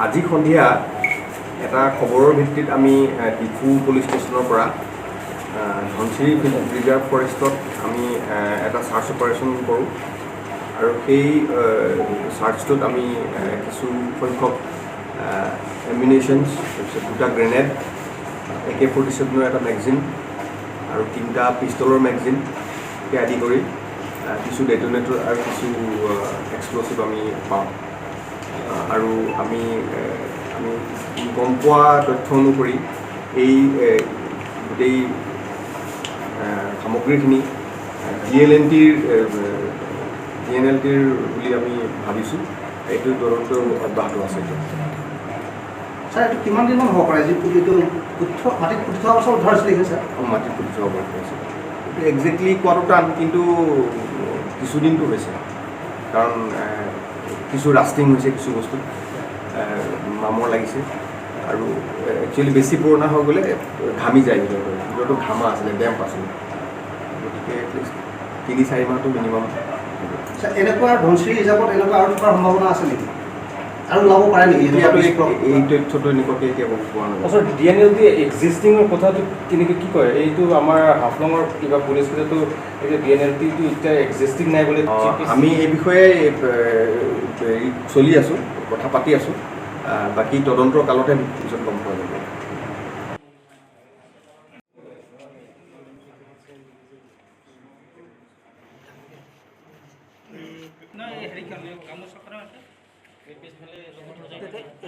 আজি সন্ধিয়া এটা খবৰৰ ভিত্তিত আমি ডিফু পুলিচ ষ্টেচনৰ পৰা ধনচিৰি ৰিজাৰ্ভ ফৰেষ্টত আমি এটা চাৰ্চ অপাৰেশ্যন কৰোঁ আৰু সেই চাৰ্চটোত আমি কিছু সংখ্যক এমিনেশ্যনছ, তাৰপিছত 2টা গ্ৰেনেড, AK-47 এটা মেগজিন আৰু 3টা পিষ্টলৰ মেগজিন আদি কৰি কিছু ডেটোনেটৰ আৰু কিছু এক্সপ্ল'চিভ আমি পাওঁ। আৰু আমি গম পোৱা তথ্য অনুসৰি এই গোটেই সামগ্ৰীখিনি DNLTৰ বুলি আমি ভাবিছোঁ। এইটো তদন্ত অব্যাহত আছে। ছাৰ, এইটো কিমান দিনমান হ'ব পাৰে যি এইটো মাটিত পুতি থোৱা বছৰ উদ্ধাৰ হৈছিলে ছাৰ? মাটিত পুতি থোৱা অৱস্থা হৈছে। এইটো একজেক্টলি কোৱাটো টান, কিন্তু কিছুদিনটো হৈছে, কাৰণ কিছু ৰাষ্টিং হৈছে, কিছু বস্তুত মামৰ লাগিছে আৰু একচুৱেলি বেছি পুৰণা হৈ গ'লে ঘামি যায়। ভিতৰতো ঘামা আছিলে, ডেম্প আছিলে, গতিকে এটলিষ্ট 3-4 মাহটো মিনিমাম। এনেকুৱা ধনচিৰি ৰিজাৰ্ভত এনেকুৱা আৰু থকাৰ সম্ভাৱনা আছে নেকি? আৰু ওলাব পাৰে নেকি? এই তথ্যটো এনেকুৱাকৈ এতিয়া পোৱা নাযায়। DNLT এক্সিষ্টিঙৰ কথাটো কেনেকৈ কি কয়? এইটো আমাৰ হাফলঙৰ কিবা পুলিচ কেইটাতো এতিয়া DNLTটো এতিয়া এক্সিষ্টিং নাই বুলি আমি এই বিষয়ে চলি আছোঁ, কথা পাতি আছোঁ। বাকী তদন্তৰ কালতে পিছত গম পোৱা যাব। নাই হেৰি কাম চক্ৰ আছে।